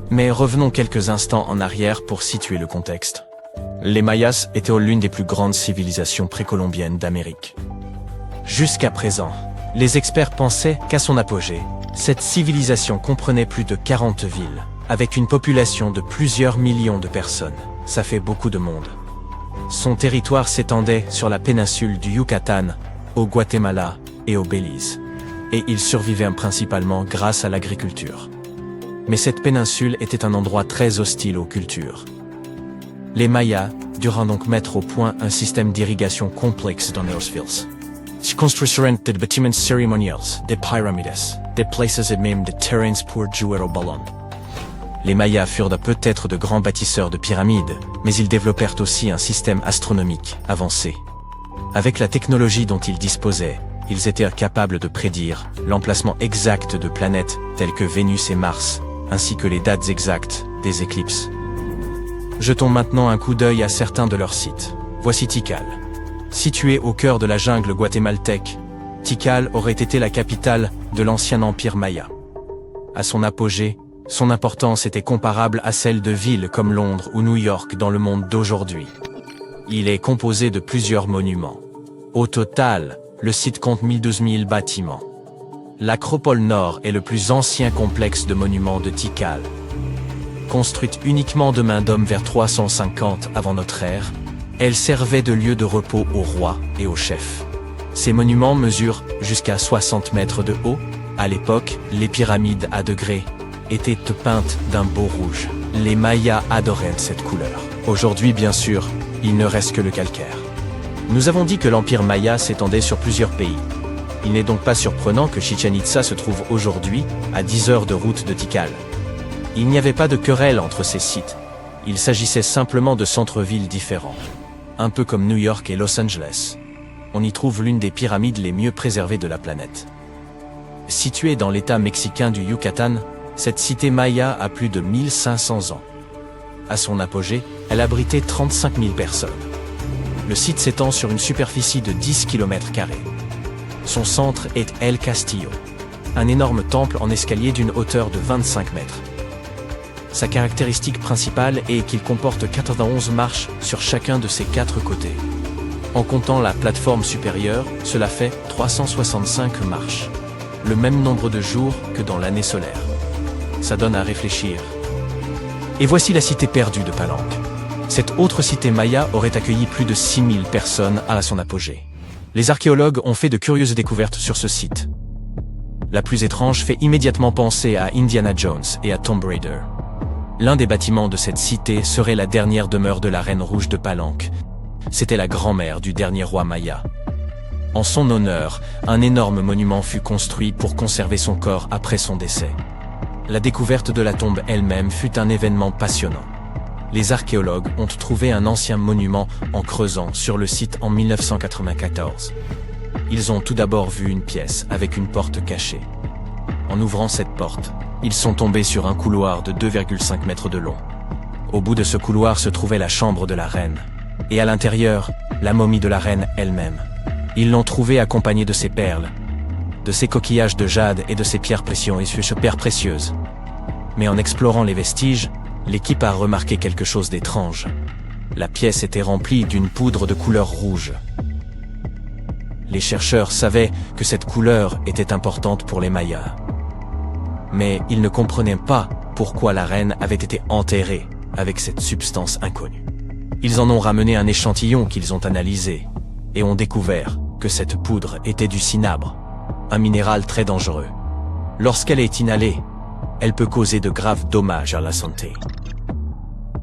Mais revenons quelques instants en arrière pour situer le contexte. Les Mayas étaient l'une des plus grandes civilisations précolombiennes d'Amérique. Jusqu'à présent, les experts pensaient qu'à son apogée, cette civilisation comprenait plus de 40 villes, avec une population de plusieurs millions de personnes. Ça fait beaucoup de monde. Son territoire s'étendait sur la péninsule du Yucatan, au Guatemala et au Belize. Et il survivait principalement grâce à l'agriculture. Mais cette péninsule était un endroit très hostile aux cultures. Les Mayas durent donc mettre au point un système d'irrigation complexe dans leurs villes. Ils construisirent des bâtiments cérémoniels, des pyramides, des places et même des terrains pour jouer au ballon. Les Mayas furent peut-être de grands bâtisseurs de pyramides, mais ils développèrent aussi un système astronomique avancé. Avec la technologie dont ils disposaient, ils étaient capables de prédire l'emplacement exact de planètes telles que Vénus et Mars, ainsi que les dates exactes des éclipses. Jetons maintenant un coup d'œil à certains de leurs sites. Voici Tikal. Situé au cœur de la jungle guatémaltèque, Tikal aurait été la capitale de l'ancien empire maya. À son apogée, son importance était comparable à celle de villes comme Londres ou New York dans le monde d'aujourd'hui. Il est composé de plusieurs monuments. Au total, le site compte 12 000 bâtiments. L'Acropole Nord est le plus ancien complexe de monuments de Tikal. Construite uniquement de main d'homme vers 350 avant notre ère, elle servait de lieu de repos aux rois et aux chefs. Ces monuments mesurent jusqu'à 60 mètres de haut. À l'époque, les pyramides à degrés étaient peintes d'un beau rouge. Les Mayas adoraient cette couleur. Aujourd'hui, bien sûr, il ne reste que le calcaire. Nous avons dit que l'empire maya s'étendait sur plusieurs pays. Il n'est donc pas surprenant que Chichén Itzá se trouve aujourd'hui à 10 heures de route de Tikal. Il n'y avait pas de querelle entre ces sites. Il s'agissait simplement de centres-villes différents. Un peu comme New York et Los Angeles. On y trouve l'une des pyramides les mieux préservées de la planète. Située dans l'état mexicain du Yucatan, cette cité maya a plus de 1500 ans. À son apogée, elle abritait 35 000 personnes. Le site s'étend sur une superficie de 10 km². Son centre est El Castillo, un énorme temple en escalier d'une hauteur de 25 mètres. Sa caractéristique principale est qu'il comporte 91 marches sur chacun de ses 4 côtés. En comptant la plateforme supérieure, cela fait 365 marches, le même nombre de jours que dans l'année solaire. Ça donne à réfléchir. Et voici la cité perdue de Palenque. Cette autre cité maya aurait accueilli plus de 6000 personnes à son apogée. Les archéologues ont fait de curieuses découvertes sur ce site. La plus étrange fait immédiatement penser à Indiana Jones et à Tomb Raider. L'un des bâtiments de cette cité serait la dernière demeure de la Reine Rouge de Palenque. C'était la grand-mère du dernier roi maya. En son honneur, un énorme monument fut construit pour conserver son corps après son décès. La découverte de la tombe elle-même fut un événement passionnant. Les archéologues ont trouvé un ancien monument en creusant sur le site en 1994. Ils ont tout d'abord vu une pièce avec une porte cachée. En ouvrant cette porte, ils sont tombés sur un couloir de 2,5 mètres de long. Au bout de ce couloir se trouvait la chambre de la reine. Et à l'intérieur, la momie de la reine elle-même. Ils l'ont trouvée accompagnée de ses perles, de ses coquillages de jade et de ses pierres précieuses. Mais en explorant les vestiges, l'équipe a remarqué quelque chose d'étrange. La pièce était remplie d'une poudre de couleur rouge. Les chercheurs savaient que cette couleur était importante pour les Mayas. Mais ils ne comprenaient pas pourquoi la reine avait été enterrée avec cette substance inconnue. Ils en ont ramené un échantillon qu'ils ont analysé et ont découvert que cette poudre était du cinabre, un minéral très dangereux. Lorsqu'elle est inhalée, elle peut causer de graves dommages à la santé.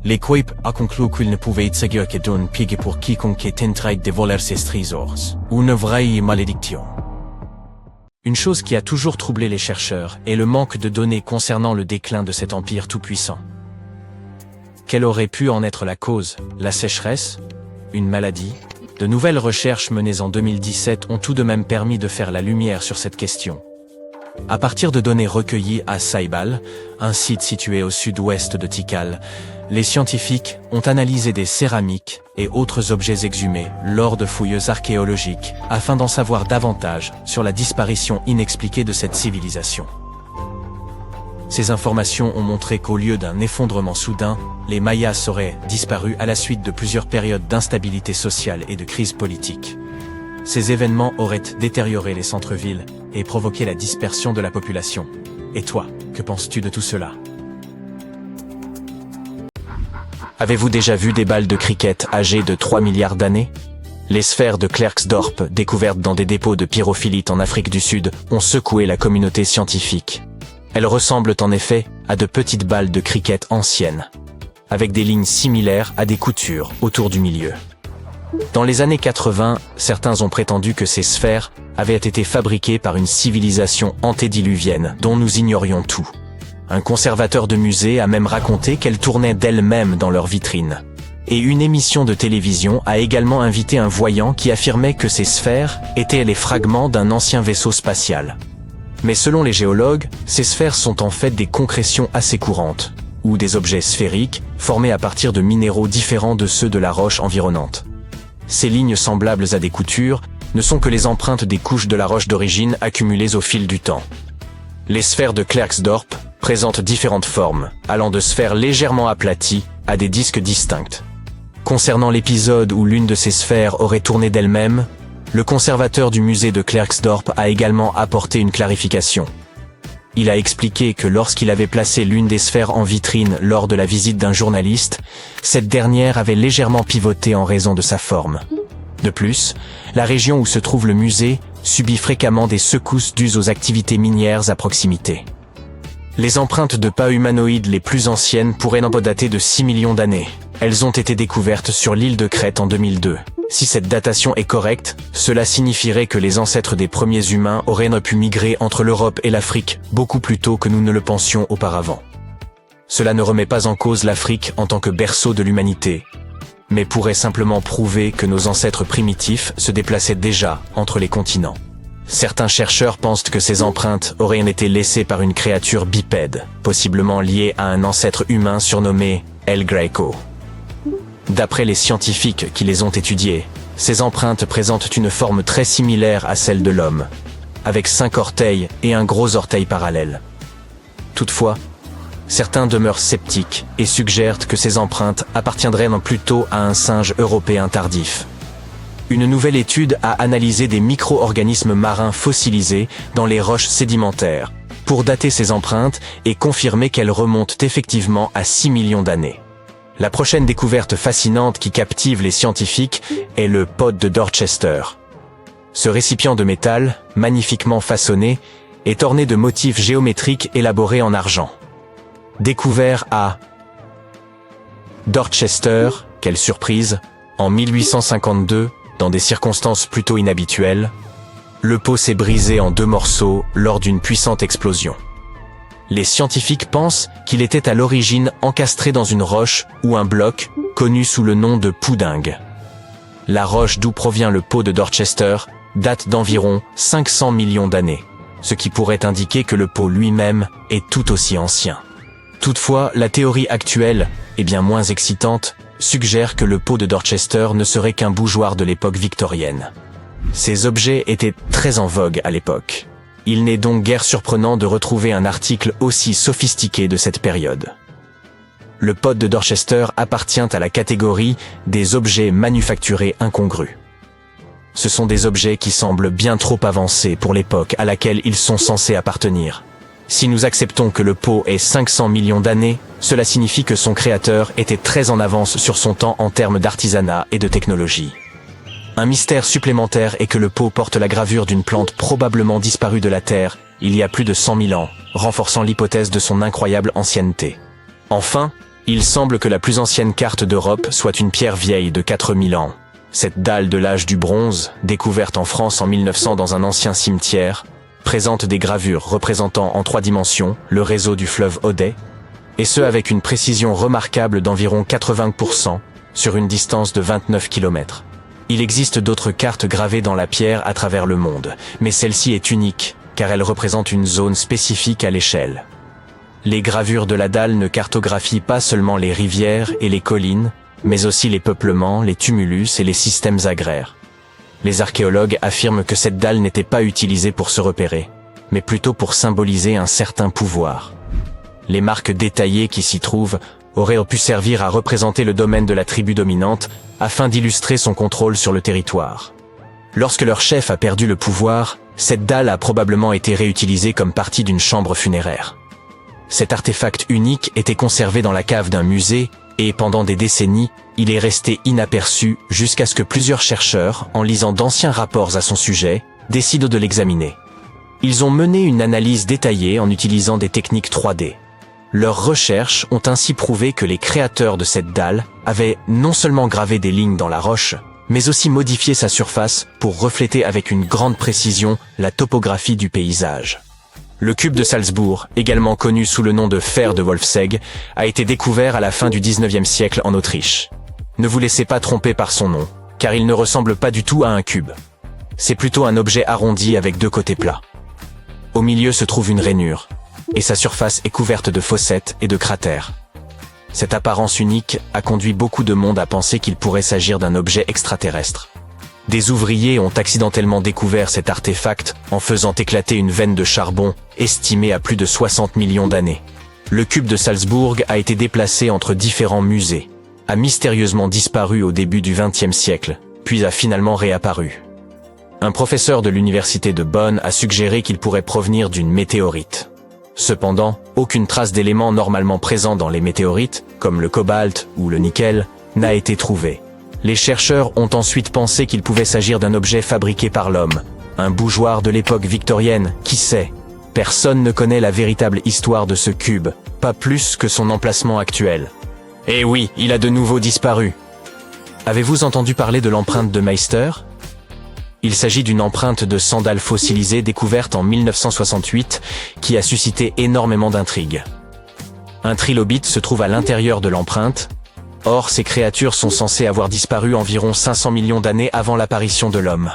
L'équipe a conclu qu'il ne pouvait s'agir que d'un piège pour quiconque tenterait de voler ces trésors, ou une vraie malédiction. Une chose qui a toujours troublé les chercheurs est le manque de données concernant le déclin de cet empire tout-puissant. Quelle aurait pu en être la cause? La sécheresse? Une maladie? De nouvelles recherches menées en 2017 ont tout de même permis de faire la lumière sur cette question. À partir de données recueillies à Saibal, un site situé au sud-ouest de Tikal, les scientifiques ont analysé des céramiques et autres objets exhumés lors de fouilles archéologiques afin d'en savoir davantage sur la disparition inexpliquée de cette civilisation. Ces informations ont montré qu'au lieu d'un effondrement soudain, les Mayas auraient disparu à la suite de plusieurs périodes d'instabilité sociale et de crise politique. Ces événements auraient détérioré les centres-villes et provoqué la dispersion de la population. Et toi, que penses-tu de tout cela? Avez-vous déjà vu des balles de cricket âgées de 3 milliards d'années? Les sphères de Klerksdorp, découvertes dans des dépôts de pyrophilite en Afrique du Sud, ont secoué la communauté scientifique. Elles ressemblent en effet à de petites balles de cricket anciennes, avec des lignes similaires à des coutures autour du milieu. Dans les années 80, certains ont prétendu que ces sphères avaient été fabriquées par une civilisation antédiluvienne dont nous ignorions tout. Un conservateur de musée a même raconté qu'elles tournaient d'elles-mêmes dans leurs vitrines. Et une émission de télévision a également invité un voyant qui affirmait que ces sphères étaient les fragments d'un ancien vaisseau spatial. Mais selon les géologues, ces sphères sont en fait des concrétions assez courantes, ou des objets sphériques formés à partir de minéraux différents de ceux de la roche environnante. Ces lignes semblables à des coutures ne sont que les empreintes des couches de la roche d'origine accumulées au fil du temps. Les sphères de Klerksdorp présentent différentes formes, allant de sphères légèrement aplaties à des disques distincts. Concernant l'épisode où l'une de ces sphères aurait tourné d'elle-même, le conservateur du musée de Klerksdorp a également apporté une clarification. Il a expliqué que lorsqu'il avait placé l'une des sphères en vitrine lors de la visite d'un journaliste, cette dernière avait légèrement pivoté en raison de sa forme. De plus, la région où se trouve le musée subit fréquemment des secousses dues aux activités minières à proximité. Les empreintes de pas humanoïdes les plus anciennes pourraient n'en pas dater de 6 millions d'années. Elles ont été découvertes sur l'île de Crète en 2002. Si cette datation est correcte, cela signifierait que les ancêtres des premiers humains auraient pu migrer entre l'Europe et l'Afrique beaucoup plus tôt que nous ne le pensions auparavant. Cela ne remet pas en cause l'Afrique en tant que berceau de l'humanité, mais pourrait simplement prouver que nos ancêtres primitifs se déplaçaient déjà entre les continents. Certains chercheurs pensent que ces empreintes auraient été laissées par une créature bipède, possiblement liée à un ancêtre humain surnommé El Greco. D'après les scientifiques qui les ont étudiées, ces empreintes présentent une forme très similaire à celle de l'homme, avec 5 orteils et un gros orteil parallèle. Toutefois, certains demeurent sceptiques et suggèrent que ces empreintes appartiendraient plutôt à un singe européen tardif. Une nouvelle étude a analysé des micro-organismes marins fossilisés dans les roches sédimentaires pour dater ces empreintes et confirmer qu'elles remontent effectivement à 6 millions d'années. La prochaine découverte fascinante qui captive les scientifiques est le pod de Dorchester. Ce récipient de métal, magnifiquement façonné, est orné de motifs géométriques élaborés en argent. Découvert à Dorchester, quelle surprise, en 1852, dans des circonstances plutôt inhabituelles, le pot s'est brisé en 2 morceaux lors d'une puissante explosion. Les scientifiques pensent qu'il était à l'origine encastré dans une roche ou un bloc connu sous le nom de poudingue. La roche d'où provient le pot de Dorchester date d'environ 500 millions d'années, ce qui pourrait indiquer que le pot lui-même est tout aussi ancien. Toutefois, la théorie actuelle, et bien moins excitante, suggère que le pot de Dorchester ne serait qu'un bougeoir de l'époque victorienne. Ces objets étaient très en vogue à l'époque. Il n'est donc guère surprenant de retrouver un article aussi sophistiqué de cette période. Le pod de Dorchester appartient à la catégorie des objets manufacturés incongrus. Ce sont des objets qui semblent bien trop avancés pour l'époque à laquelle ils sont censés appartenir. Si nous acceptons que le pot ait 500 millions d'années, cela signifie que son créateur était très en avance sur son temps en termes d'artisanat et de technologie. Un mystère supplémentaire est que le pot porte la gravure d'une plante probablement disparue de la Terre il y a plus de 100 000 ans, renforçant l'hypothèse de son incroyable ancienneté. Enfin, il semble que la plus ancienne carte d'Europe soit une pierre vieille de 4000 ans. Cette dalle de l'âge du bronze, découverte en France en 1900 dans un ancien cimetière, présente des gravures représentant en 3 dimensions le réseau du fleuve Odet, et ce avec une précision remarquable d'environ 80% sur une distance de 29 km. Il existe d'autres cartes gravées dans la pierre à travers le monde, mais celle-ci est unique, car elle représente une zone spécifique à l'échelle. Les gravures de la dalle ne cartographient pas seulement les rivières et les collines, mais aussi les peuplements, les tumulus et les systèmes agraires. Les archéologues affirment que cette dalle n'était pas utilisée pour se repérer, mais plutôt pour symboliser un certain pouvoir. Les marques détaillées qui s'y trouvent auraient pu servir à représenter le domaine de la tribu dominante afin d'illustrer son contrôle sur le territoire. Lorsque leur chef a perdu le pouvoir, cette dalle a probablement été réutilisée comme partie d'une chambre funéraire. Cet artefact unique était conservé dans la cave d'un musée et pendant des décennies, il est resté inaperçu jusqu'à ce que plusieurs chercheurs, en lisant d'anciens rapports à son sujet, décident de l'examiner. Ils ont mené une analyse détaillée en utilisant des techniques 3D. Leurs recherches ont ainsi prouvé que les créateurs de cette dalle avaient non seulement gravé des lignes dans la roche, mais aussi modifié sa surface pour refléter avec une grande précision la topographie du paysage. Le cube de Salzbourg, également connu sous le nom de fer de Wolfsegg, a été découvert à la fin du 19e siècle en Autriche. Ne vous laissez pas tromper par son nom, car il ne ressemble pas du tout à un cube. C'est plutôt un objet arrondi avec 2 côtés plats. Au milieu se trouve une rainure, et sa surface est couverte de fossettes et de cratères. Cette apparence unique a conduit beaucoup de monde à penser qu'il pourrait s'agir d'un objet extraterrestre. Des ouvriers ont accidentellement découvert cet artefact en faisant éclater une veine de charbon estimée à plus de 60 millions d'années. Le cube de Salzbourg a été déplacé entre différents musées, a mystérieusement disparu au début du XXe siècle, puis a finalement réapparu. Un professeur de l'université de Bonn a suggéré qu'il pourrait provenir d'une météorite. Cependant, aucune trace d'éléments normalement présents dans les météorites, comme le cobalt ou le nickel, n'a été trouvée. Les chercheurs ont ensuite pensé qu'il pouvait s'agir d'un objet fabriqué par l'homme, un bougeoir de l'époque victorienne, qui sait. Personne ne connaît la véritable histoire de ce cube, pas plus que son emplacement actuel. Et oui, il a de nouveau disparu. Avez-vous entendu parler de l'empreinte de Meister ? Il s'agit d'une empreinte de sandales fossilisées découverte en 1968 qui a suscité énormément d'intrigues. Un trilobite se trouve à l'intérieur de l'empreinte. Or, ces créatures sont censées avoir disparu environ 500 millions d'années avant l'apparition de l'homme.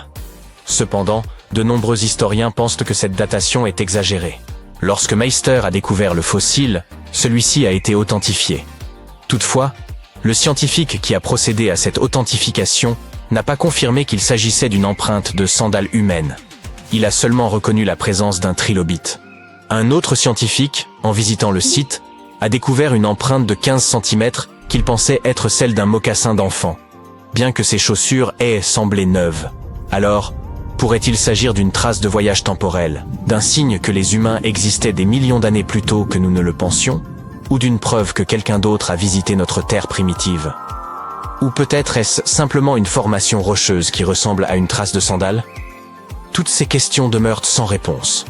Cependant, de nombreux historiens pensent que cette datation est exagérée. Lorsque Meister a découvert le fossile, celui-ci a été authentifié. Toutefois, Le scientifique qui a procédé à cette authentification n'a pas confirmé qu'il s'agissait d'une empreinte de sandale humaine. Il a seulement reconnu la présence d'un trilobite. Un autre scientifique, en visitant le site, a découvert une empreinte de 15 cm qu'il pensait être celle d'un mocassin d'enfant, bien que ses chaussures aient semblé neuves. Alors, pourrait-il s'agir d'une trace de voyage temporel, d'un signe que les humains existaient des millions d'années plus tôt que nous ne le pensions, ou d'une preuve que quelqu'un d'autre a visité notre Terre primitive? Ou peut-être est-ce simplement une formation rocheuse qui ressemble à une trace de sandale? Toutes ces questions demeurent sans réponse.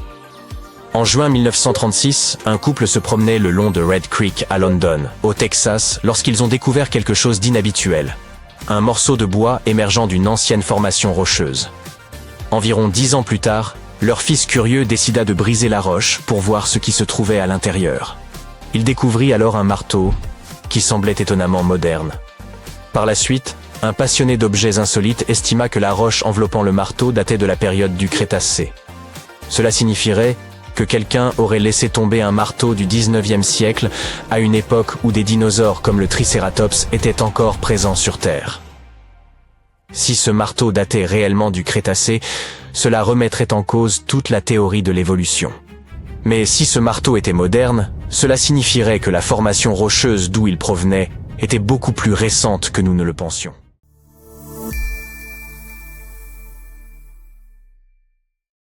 En juin 1936, un couple se promenait le long de Red Creek à London, au Texas, lorsqu'ils ont découvert quelque chose d'inhabituel. Un morceau de bois émergeant d'une ancienne formation rocheuse. Environ 10 ans plus tard, leur fils curieux décida de briser la roche pour voir ce qui se trouvait à l'intérieur. Il découvrit alors un marteau qui semblait étonnamment moderne. Par la suite, un passionné d'objets insolites estima que la roche enveloppant le marteau datait de la période du Crétacé. Cela signifierait que quelqu'un aurait laissé tomber un marteau du 19e siècle à une époque où des dinosaures comme le Triceratops étaient encore présents sur Terre. Si ce marteau datait réellement du Crétacé, cela remettrait en cause toute la théorie de l'évolution. Mais si ce marteau était moderne, cela signifierait que la formation rocheuse d'où il provenait était beaucoup plus récente que nous ne le pensions.